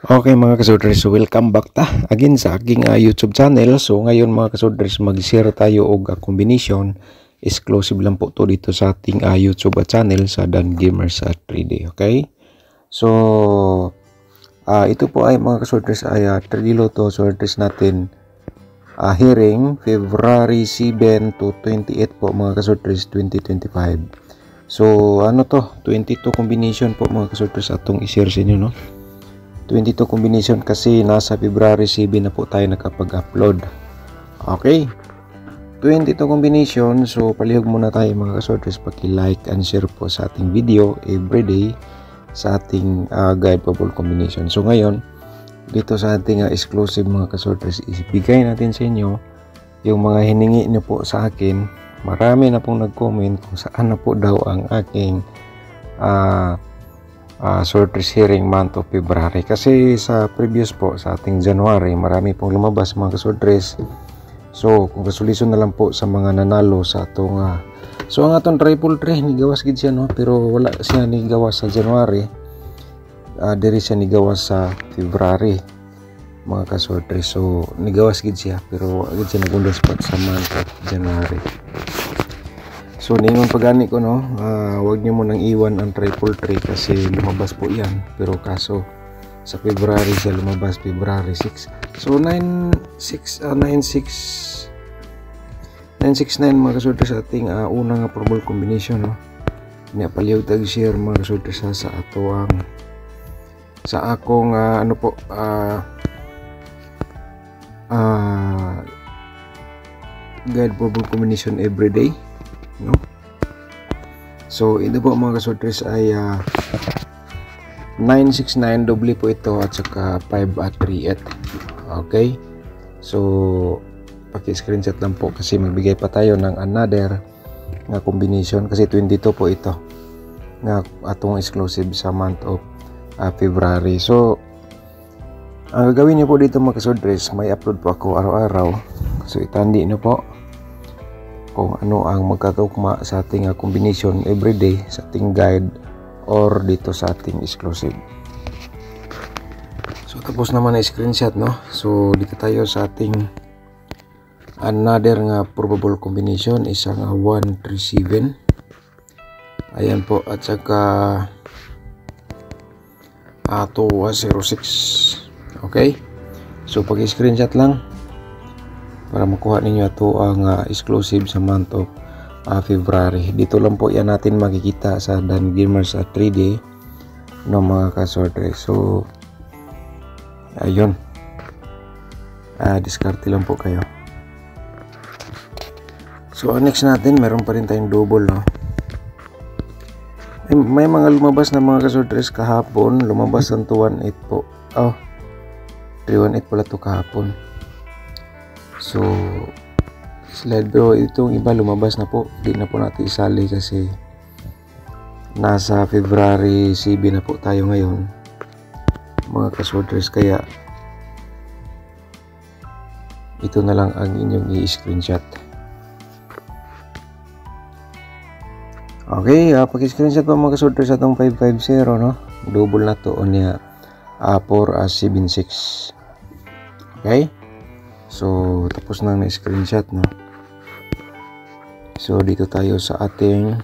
Okay mga kasodres, so welcome back again sa aking YouTube channel. So ngayon mga kasodres, mag-share tayo og combination. Exclusive lang po to dito sa ating YouTube channel sa Dan Gamers 3D. Okay? So ito po ay mga kasodres ay 3D Lotto sortes natin hearing February 7 to 28 po mga kasodres 2025. So ano to, 22 combination po mga kasodres atong i-share sa inyo, no? 22 combination kasi nasa February 7 na po tayo nakapag-upload. Okay, 22 combination. So palihog muna tayo mga kasortres, paki-like and share po sa ating video everyday sa ating guide po ball combination. So ngayon dito sa ating exclusive mga kasortres, ibigay natin sa inyo yung mga hiningi niyo po sa akin. Marami na pong nag-comment kung saan na po daw ang aking sortes hearing month of February, kasi sa previous po sa ating January marami pong lumabas mga kasortes. So congratulations na lang po sa mga nanalo sa atong so ang atong triple tray ni gawas gid siya, no, pero wala siya ni gawas sa January, diri siya ni gawas sa February mga kasortes. So ni gawas gid siya pero wala gid siya nagundas pa sa month of January. So ningon pagani ko, no, wag niyo mo nang iwan ang triple tray kasi lumabas po yan, pero kaso sa February siya lumabas, February 6. So 969 mga kasortes sa ating unang probable combination, no. Palihog tag share mga kasortes sa ato ang sa akong ano po guide probable combination everyday, no. So ito po mga kasortes ay 969 doble po ito at saka 538. Okay, so paki-screenshot lang po kasi magbigay pa tayo ng another nga combination kasi 22 po ito nga atong exclusive sa month of February. So ang gagawin niyo po dito mga kasortes, may upload po ako araw-araw. So itandi niyo po kung ano ang magkatugma sa ating combination everyday sa ating guide or dito sa ating exclusive. So tapos naman na screenshot, no. So dito tayo sa ating another nga probable combination, isang 137. Ayan po, at saka 206. Okay, so pag screenshot lang para makuha ninyo ito ang exclusive sa month of February. Dito lang po yan natin makikita sa Dan Gamers 3D, no mga kasortres. So ayun, diskarte lang po kayo. So next natin, meron pa rin tayong double, no. May mga lumabas na mga kasortres kahapon, lumabas ang 218 po. 318 pala to kahapon. So slide, pero itong iba lumabas na po, hindi na po natin isali kasi nasa February 7 na po tayo ngayon mga kasortres, kaya ito na lang ang inyong i-screenshot. Okay, pag-screenshot pa mga kasortres atong 550, no, double na to niya 476. Okay, so tapos na screenshot, no. So dito tayo sa ating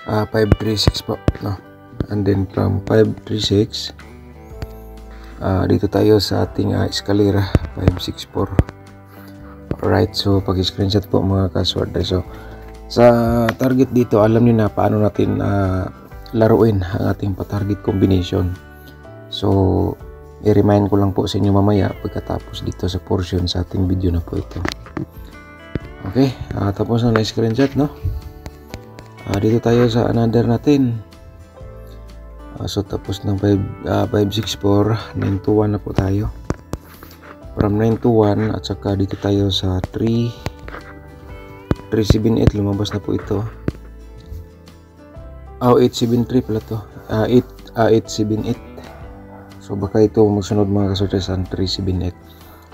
536 po, no, and then from 536 dito tayo sa ating escalera 564. Alright, so pag screenshot po mga kasortes. So sa target dito, alam niyo na paano natin laruin ang ating pa-target combination. So i-remind ko lang po sa inyo mamaya pagkatapos dito sa portion sa ating video na po ito. Okay, tapos na screenshot, no. Dito tayo sa another natin. So tapos ng 564, 921 na po tayo. From 921 at saka dito tayo sa 378, lumabas na po ito. 873 pala to. 878. So baka ito magsunod mga kasortes ang 378.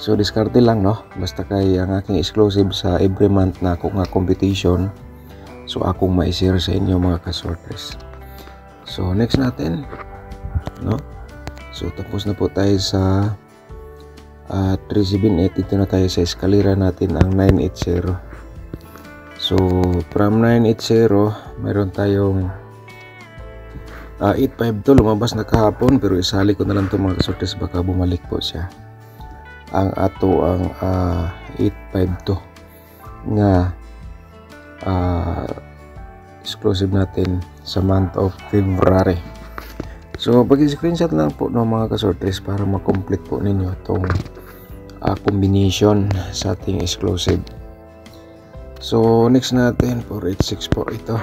So diskarte lang, no, basta kay ang aking exclusive sa every month na ako nga competition, so akong ma-share sa inyo mga kasortes. So next natin, no? So tapos na po tayo sa 378. Dito na tayo sa eskalera natin ang 980. So from 980 meron tayong 852 lumabas na kahapon, pero isali ko na lang ito mga kasortes, baka bumalik po siya. Ang ato ang 852 nga exclusive natin sa month of February. So pag-screenshot lang po no mga kasortes para ma-complete po ninyo itong combination sa ating exclusive. So next natin 486 po ito.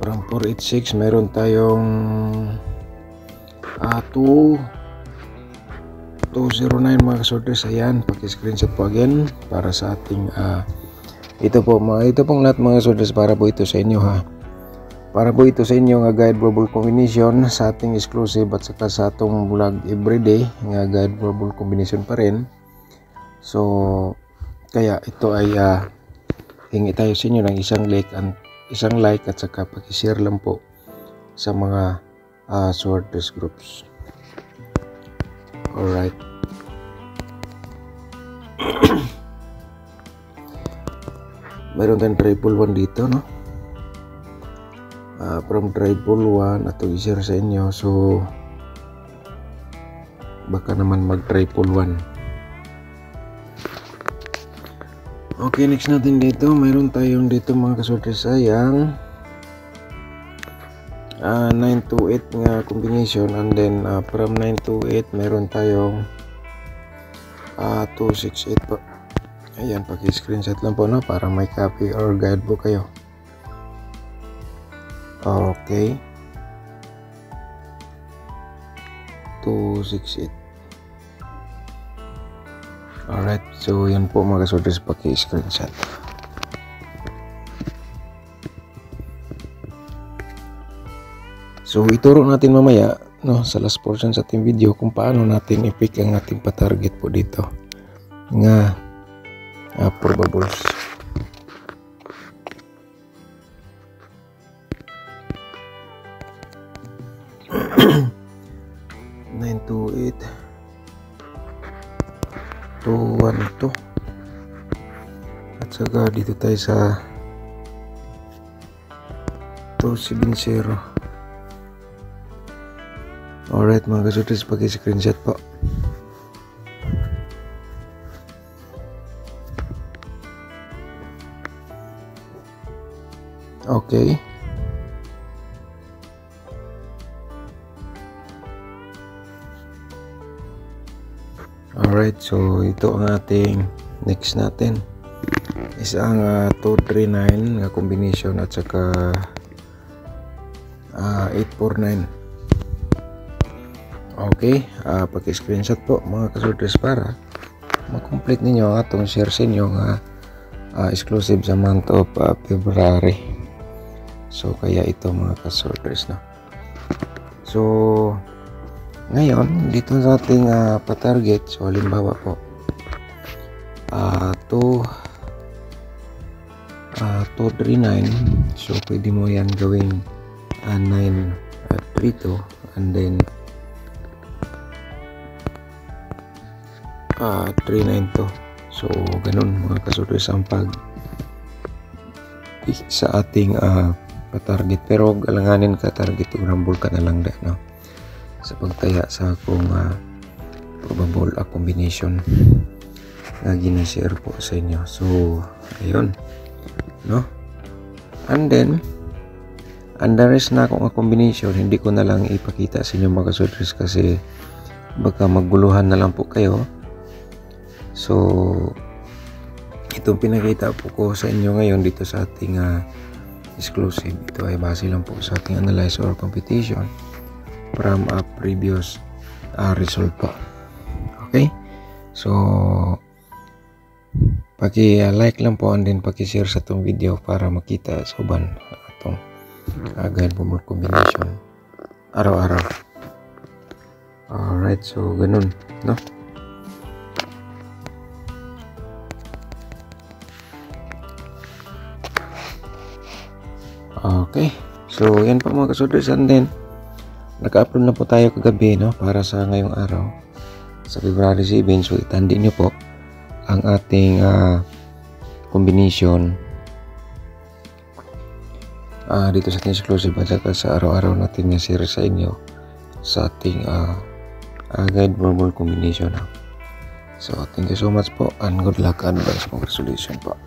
From 486 meron tayong 209 mga kasortes. Ayan, paki-screenshot po again para sa ating ito pong lahat mga kasortes, para po ito sa inyo ha. Para po ito sa inyo nga guide verbal combination sa ating exclusive at saka sa atong vlog everyday nga guide verbal combination pa rin. So kaya ito ay hingi tayo sa inyo ng isang like at saka paki-share lang po sa mga sorters groups. Alright. Meron tayong triple 1 dito, no? From triple 1 at i-share sa inyo. So baka naman mag triple 1. Okay, next natin dito, mayroon tayong dito mga kasortes sayang 928 nga combination, and then from 928 meron tayong 268 po. Ayan, paki-screenshot lang po no para may copy or guide po kayo. Okay, 268. Alright, so yan po mga kasortes, paki-screenshot. So ituro natin mamaya no sa last portion sa ating video kung paano natin i-pick ang ating pa-target po dito nga probables. Nine to 212 at saka dito tayo sa 270. Alright mga kasortes, paki-screenshot po. Okay. Alright, so ito ang ating next natin. Isang 239 nga combination at saka 849. Okay, paki-screenshot po mga kasortes para ma-complete ninyo ang atong share sa inyo nga exclusive sa month of February. So kaya ito mga kasortes no. So ngayon dito sa ating pa-target, so halimbawa po 239, so pwede mo yan gawing 932 and then 392. So ganun mga kasortes ang pag sa ating pa-target, pero alanganin ka target rumble ka na lang da no sa pagtaya sa akong probable combination na gina-share po sa inyo. So ayun no, and then the rest na akong combination hindi ko na lang ipakita sa inyo mga kasortes kasi baka maguluhan na lang po kayo. So itong pinakita po ko sa inyo ngayon dito sa ating exclusive, ito ay base lang po sa ating analyze or computation from a previous result po. Okay, so paki-like lang po and then paki-share sa itong video para makita sa uban itong guide for more combination araw-araw. Alright, so ganun no. Okay, so yan po mga kasortes, and then naka-upload na po tayo kagabi, no, para sa ngayong araw sa February 7. So itandi nyo po ang ating combination dito sa ating exclusive at saka sa araw-araw natin na share sa inyo sa ating guide verbal combination. So thank you so much po and good luck and advance congratulations po.